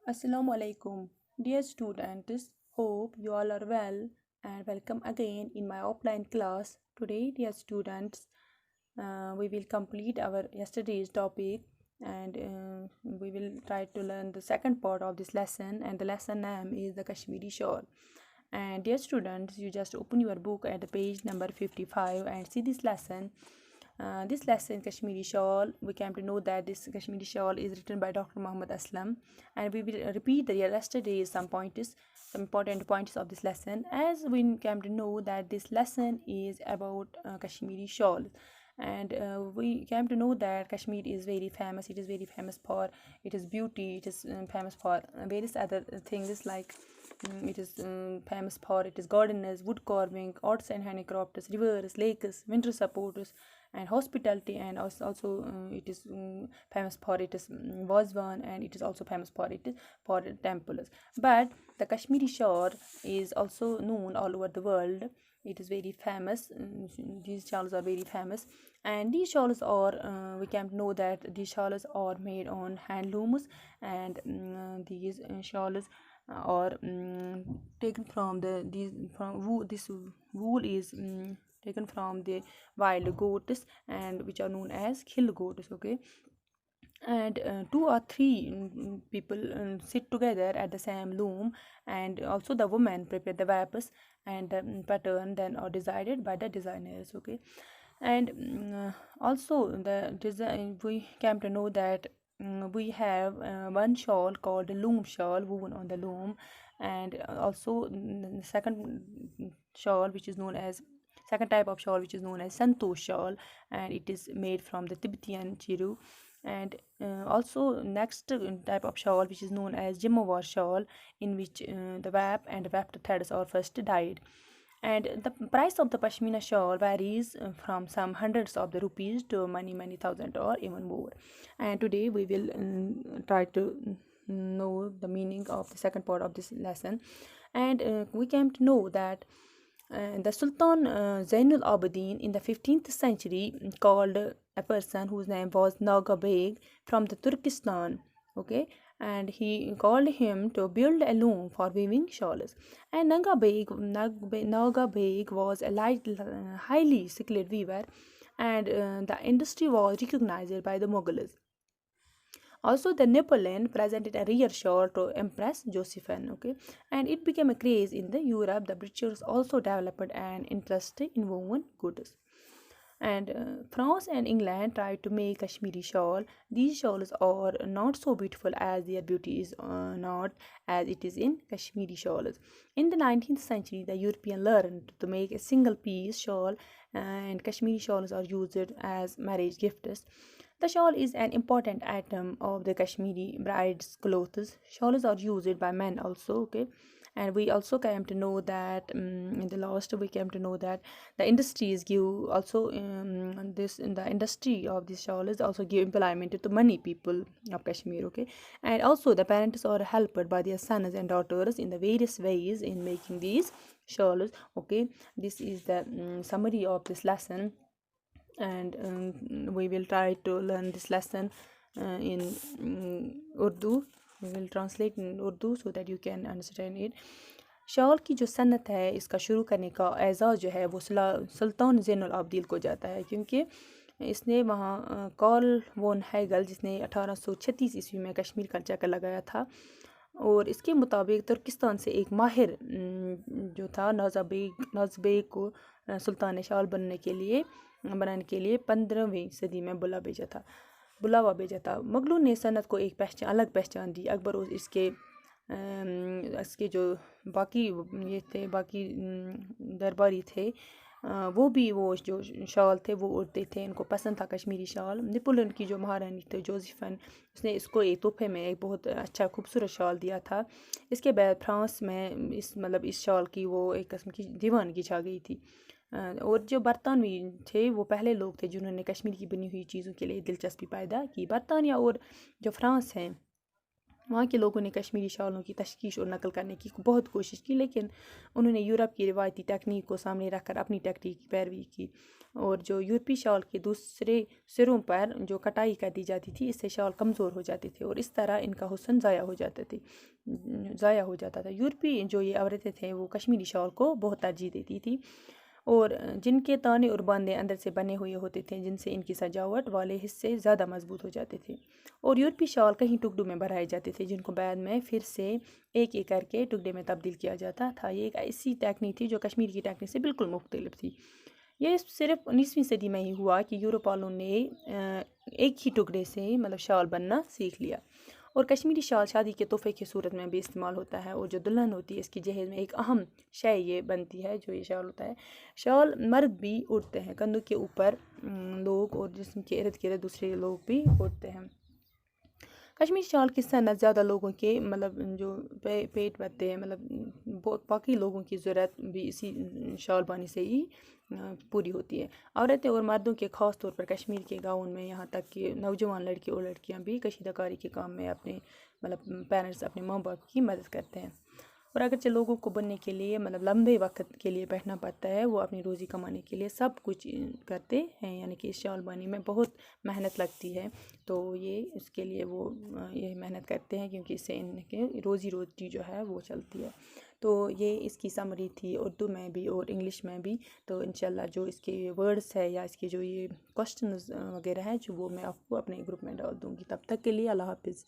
Assalamu alaikum, dear students. Hope you all are well and welcome again in my offline class. Today, dear students, we will complete our yesterday's topic and we will try to learn the second part of this lesson. And the lesson name is the Kashmiri shawl. And dear students, you just open your book at the page number 55 and see this lesson. This lesson, Kashmiri Shawl, we came to know that this Kashmiri Shawl is written by Dr. Muhammad Aslam, and we will repeat the yesterday's some pointers, some important points of this lesson. As we came to know that this lesson is about Kashmiri Shawl, and we came to know that Kashmir is very famous. It is very famous for its beauty. It is famous for various other things like it is famous for its gardens, wood carving, arts and handicrafts, rivers, lakes, winter supports, and hospitality. And also it is famous for its wazwan, and it is also famous for for temples. But the Kashmiri shawl is also known all over the world. It is very famous. These shawls are very famous, and these shawls are we can know that these shawls are made on handlooms, and these shawls are taken from this wool is taken from the wild goats, and which are known as kill goats. Okay, and two or three people sit together at the same loom, and also the women prepare the wrappers, and the pattern then are decided by the designers. Okay, and also the design, we came to know that we have one shawl called the loom shawl, woven on the loom, and also the shawl which is known as second type of shawl which is known as santosh shawl, and it is made from the Tibetan chiru. And also next type of shawl which is known as Jimmawar shawl, in which the wap and weft threads are first dyed. And the price of the pashmina shawl varies from some hundreds of the rupees to many thousand or even more. And today we will try to know the meaning of the second part of this lesson. And we came to know that the Sultan Zainul Abidin in the 15th century called a person whose name was Naga Beg from the Turkestan. Okay, and he called him to build a loom for weaving shawls. And Naga Beg was a highly skilled weaver, and the industry was recognized by the Mughals. Also, the Napoleon presented a rare shawl to Empress Josephine, okay, and it became a craze in the Europe. The British also developed an interest in woven goods. And France and England tried to make Kashmiri shawl. These shawls are not so beautiful as their beauty is not as it is in Kashmiri shawls. In the 19th century, the European learned to make a single piece shawl, and Kashmiri shawls are used as marriage gifts. The shawl is an important item of the Kashmiri bride's clothes. Shawls are used by men also, okay. And we also came to know that in the last we came to know that the industries give also this in the industry of this shawl is also give employment to many people of Kashmir. Okay, and also the parents are helped by their sons and daughters in the various ways in making these shawls. Okay, this is the summary of this lesson, and we will try to learn this lesson in Urdu. We will translate in Urdu so that you can understand it. Shawl की जो सनत है इसका शुरू करने का एज़ाज़ जो है वो सुल्तान ज़ैनुल आबिदीन को जाता है, क्योंकि इसने वहाँ कॉल वोन हैगल जिसने 1836 ईस्वी में कश्मीर का चक्कर लगाया था, और इसके मुताबिक तुर्किस्तान से एक माहिर जो था नाज़बेग को सुल्तान शाल बनाने के लिए 15वीं सदी में बुलावा भेजा था। मुगलों ने सनत को एक अलग पहचान दी। अकबर और इसके जो बाकी दरबारी थे, वो भी वो जो शाल थे वो उड़ते थे, इनको पसंद था कश्मीरी शाल। नेपोलियन की जो महारानी थी जोसेफिन, उसने इसको एक तोहफे में एक बहुत अच्छा खूबसूरत शाल दिया था। इसके बाद फ्रांस में इस शाल की वो एक किस्म की दीवानगी छा गई थी। और जो बरतानवी थे वो पहले लोग थे जिन्होंने कश्मीर की बनी हुई चीज़ों के लिए दिलचस्पी पैदा की। बरतानिया और जो फ्रांस हैं وہاں کے لوگوں نے کشمیری شالوں کی تشخیص اور نقل کرنے کی بہت کوشش کی، لیکن انہوں نے یورپ کی روایتی تکنیک کو سامنے رکھ کر اپنی تکنیک کی پیروی کی، اور جو یورپی شال کے دوسرے سروں پر جو کٹائی کر دی جاتی تھی، اس سے شال کمزور ہو جاتے تھے اور اس طرح ان کا حسن ضائع ہو جاتا تھا۔ یورپی جو یہ عورتیں تھیں وہ کشمیری شال کو بہت ترجیح دیتی تھی، اور جن کے تانے اور باندے اندر سے بنے ہوئے ہوتے تھے، جن سے ان کی سجاوٹ والے حصے زیادہ مضبوط ہو جاتے تھے، اور یورپی شال کہیں ٹکڑوں میں بڑھائے جاتے تھے، جن کو بعد میں پھر سے ایک ایک کر کے ٹکڑے میں تبدیل کیا جاتا تھا۔ یہ ایک ایسی ٹیکنیک تھی جو کشمیر کی ٹیکنیک سے بالکل مختلف تھی۔ یہ صرف 19ویں صدی میں ہی ہوا کہ یورپ والوں نے ایک ہی ٹکڑے سے مطلب شال بننا سیکھ لیا، اور کشمیری شال شادی کے تحفے کی صورت میں بھی استعمال ہوتا ہے، اور جو دلہن ہوتی ہے اس کی جہیز میں ایک اہم شے یہ بنتی ہے جو یہ شال ہوتا ہے۔ شال مرد بھی اوڑھتے ہیں، کندھوں کے اوپر لوگ اور جسم کے ارد گرد دوسرے لوگ بھی اوڑھتے ہیں۔ کشمیری شال کی صنعت زیادہ لوگوں کے مطلب جو پیٹ بھرتے ہیں، مطلب باقی لوگوں کی ضرورت بھی اسی شال بانی سے ہی پوری ہوتی ہے۔ عورتیں اور مردوں کے خاص طور پر کشمیر کے گاؤں میں، یہاں تک کہ نوجوان لڑکے اور لڑکیاں بھی کشیدہ کاری کے کام میں اپنے پیرنٹس، اپنے ماں باپ کی مدد کرتے ہیں، اور اگرچہ لوگوں کو بننے کے لیے لمبے وقت کے لیے بیٹھنا پڑتا ہے، وہ اپنی روزی کمانے کے لیے سب کچھ کرتے ہیں، یعنی کہ اس شال بانی میں بہت محنت لگتی ہے، تو یہ اس کے لیے وہ یہ محنت کرتے ہیں کیونکہ اس سے ان کے روزی روٹی جو ہے وہ چلتی ہے۔ تو یہ اس کی سمری تھی اردو میں بھی اور انگلش میں بھی، تو انشاءاللہ جو اس کے ورڈس ہے یا اس کے جو یہ کوسچنز وغیرہ ہیں جو وہ میں آپ کو اپنے گروپ میں ڈال دوں گی۔ تب تک کے لیے اللہ حافظ۔